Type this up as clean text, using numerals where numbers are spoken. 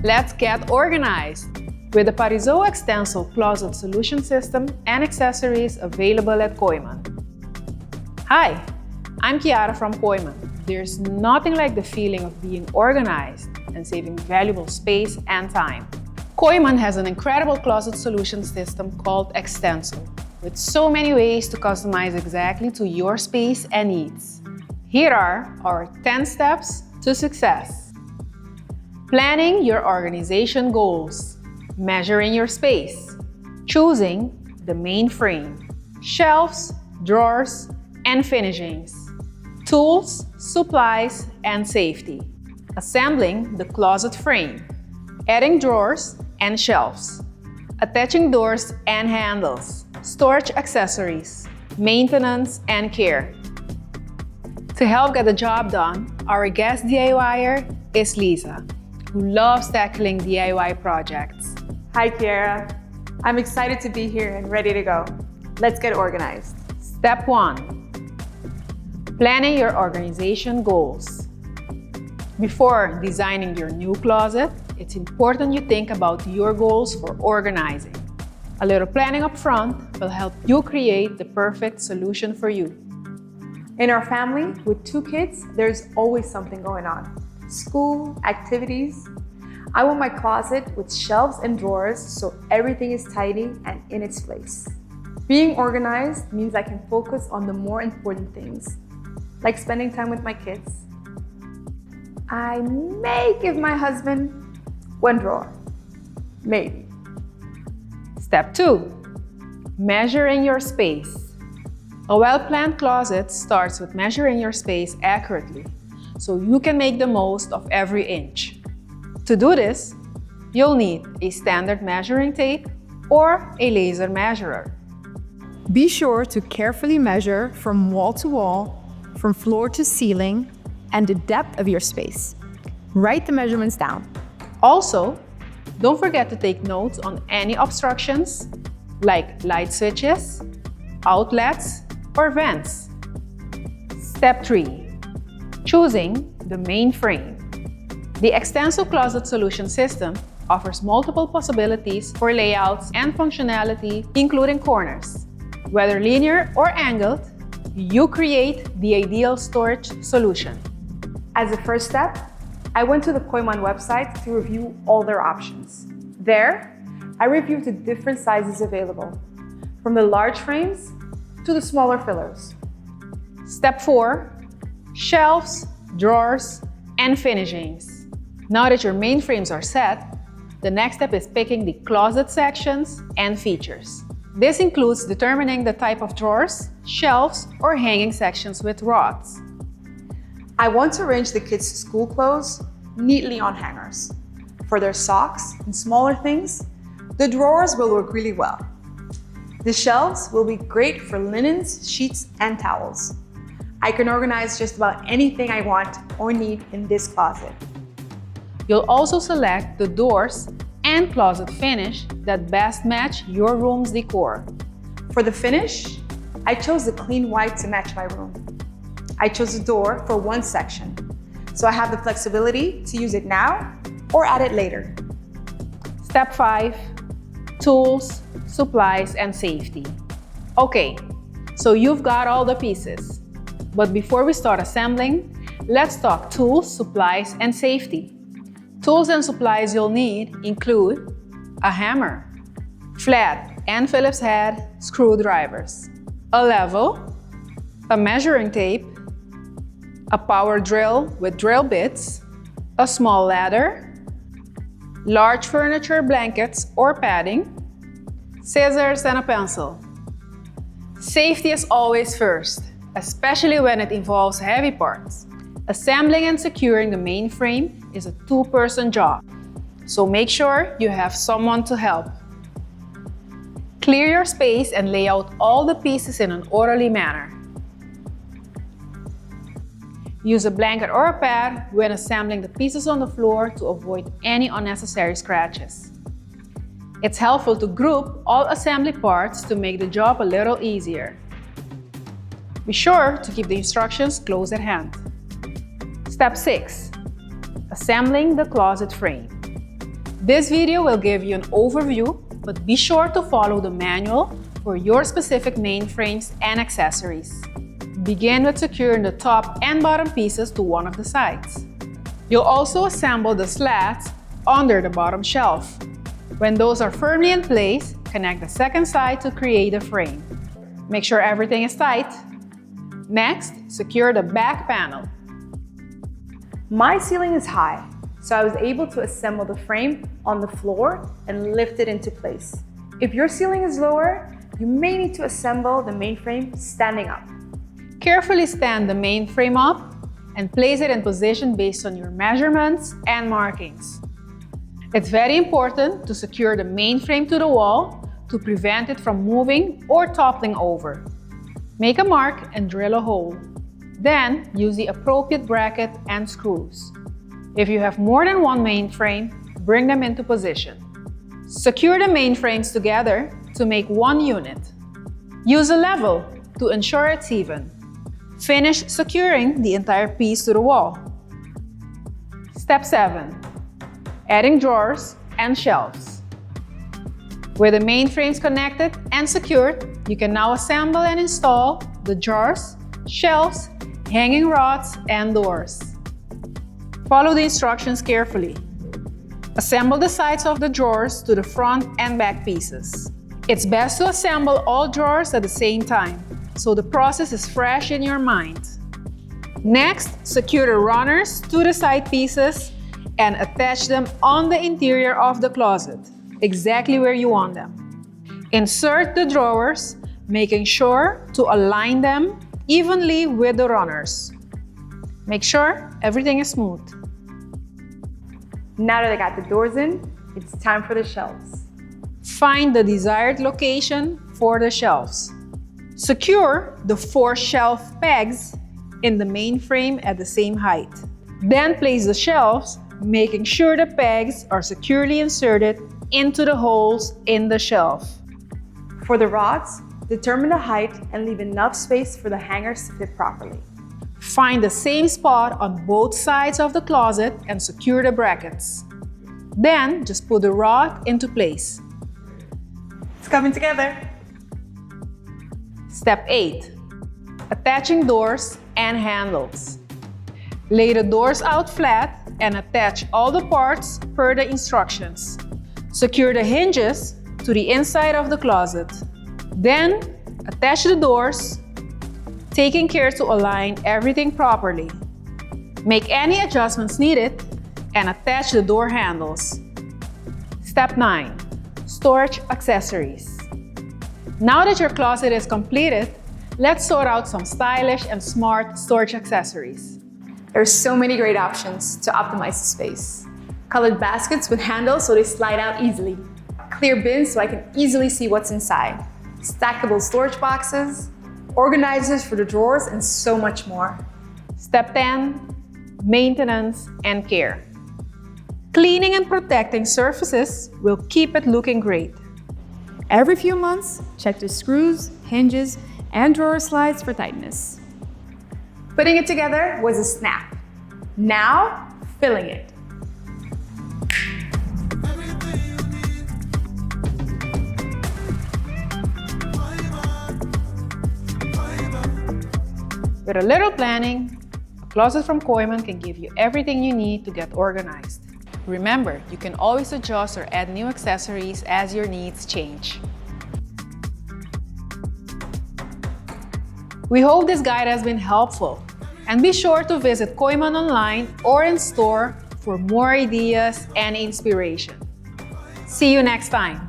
Let's get organized with the Parisot Extenso closet solution system and accessories available at Kooyman. Hi, I'm Kiara from Kooyman. There's nothing like the feeling of being organized and saving valuable space and time. Kooyman has an incredible closet solution system called Extenso, with so many ways to customize exactly to your space and needs. Here are our 10 steps to success. Planning your organization goals, measuring your space, choosing the main frame, shelves, drawers, and finishings, tools, supplies, and safety, assembling the closet frame, adding drawers and shelves, attaching doors and handles, storage accessories, maintenance and care. To help get the job done, our guest DIYer is Lisa, who loves tackling DIY projects. Hi, Kiara. I'm excited to be here and ready to go. Let's get organized. Step 1. Planning your organization goals. Before designing your new closet, it's important you think about your goals for organizing. A little planning up front will help you create the perfect solution for you. In our family, with 2 kids, there's always something going on. School, activities. I want my closet with shelves and drawers so everything is tidy and in its place. Being organized means I can focus on the more important things, like spending time with my kids. I may give my husband 1 drawer. Maybe. Step 2. Measuring your space. A well-planned closet starts with measuring your space accurately, so you can make the most of every inch. To do this, you'll need a standard measuring tape or a laser measurer. Be sure to carefully measure from wall to wall, from floor to ceiling, and the depth of your space. Write the measurements down. Also, don't forget to take notes on any obstructions like light switches, outlets, or vents. Step 3. Choosing the main frame. The Extenso Closet Solution System offers multiple possibilities for layouts and functionality, including corners. Whether linear or angled, you create the ideal storage solution. As a first step, I went to the Kooyman website to review all their options. There, I reviewed the different sizes available, from the large frames to the smaller fillers. Step 4. Shelves, drawers, and finishings. Now that your main frames are set, the next step is picking the closet sections and features. This includes determining the type of drawers, shelves, or hanging sections with rods. I want to arrange the kids' school clothes neatly on hangers. For their socks and smaller things, the drawers will work really well. The shelves will be great for linens, sheets, and towels. I can organize just about anything I want or need in this closet. You'll also select the doors and closet finish that best match your room's decor. For the finish, I chose the clean white to match my room. I chose a door for one section, so I have the flexibility to use it now or add it later. Step 5. Tools, supplies, and safety. Okay, so you've got all the pieces. But before we start assembling, let's talk tools, supplies, and safety. Tools and supplies you'll need include a hammer, flat and Phillips head screwdrivers, a level, a measuring tape, a power drill with drill bits, a small ladder, large furniture blankets or padding, scissors, and a pencil. Safety is always first, especially when it involves heavy parts. Assembling and securing the main frame is a 2-person job, so make sure you have someone to help. Clear your space and lay out all the pieces in an orderly manner. Use a blanket or a pad when assembling the pieces on the floor to avoid any unnecessary scratches. It's helpful to group all assembly parts to make the job a little easier. Be sure to keep the instructions close at hand. Step 6. Assembling the closet frame. This video will give you an overview, but be sure to follow the manual for your specific mainframes and accessories. Begin with securing the top and bottom pieces to one of the sides. You'll also assemble the slats under the bottom shelf. When those are firmly in place, connect the second side to create a frame. Make sure everything is tight. Next, secure the back panel. My ceiling is high, so I was able to assemble the frame on the floor and lift it into place. If your ceiling is lower, you may need to assemble the mainframe standing up. Carefully stand the mainframe up and place it in position based on your measurements and markings. It's very important to secure the mainframe to the wall to prevent it from moving or toppling over. Make a mark and drill a hole. Then, use the appropriate bracket and screws. If you have more than one mainframe, bring them into position. Secure the mainframes together to make one unit. Use a level to ensure it's even. Finish securing the entire piece to the wall. Step 7. Adding drawers and shelves. With the mainframes connected and secured, you can now assemble and install the drawers, shelves, hanging rods, and doors. Follow the instructions carefully. Assemble the sides of the drawers to the front and back pieces. It's best to assemble all drawers at the same time, so the process is fresh in your mind. Next, secure the runners to the side pieces and attach them on the interior of the closet, exactly where you want them. Insert the drawers, making sure to align them evenly with the runners. Make sure everything is smooth. Now that I got the doors in, it's time for the shelves. Find the desired location for the shelves. Secure the 4 shelf pegs in the mainframe at the same height. Then place the shelves, making sure the pegs are securely inserted into the holes in the shelf. For the rods, determine the height and leave enough space for the hangers to fit properly. Find the same spot on both sides of the closet and secure the brackets. Then, just put the rod into place. It's coming together. Step 8. Attaching doors and handles. Lay the doors out flat and attach all the parts per the instructions. Secure the hinges to the inside of the closet. Then, attach the doors, taking care to align everything properly. Make any adjustments needed and attach the door handles. Step 9. Storage accessories. Now that your closet is completed, let's sort out some stylish and smart storage accessories. There's so many great options to optimize the space. Colored baskets with handles so they slide out easily. Clear bins so I can easily see what's inside. Stackable storage boxes, organizers for the drawers, and so much more. Step 10. Maintenance and care. Cleaning and protecting surfaces will keep it looking great. Every few months, check the screws, hinges, and drawer slides for tightness. Putting it together was a snap. Now, filling it. With a little planning, a closet from Kooyman can give you everything you need to get organized. Remember, you can always adjust or add new accessories as your needs change. We hope this guide has been helpful, and be sure to visit Kooyman online or in store for more ideas and inspiration. See you next time!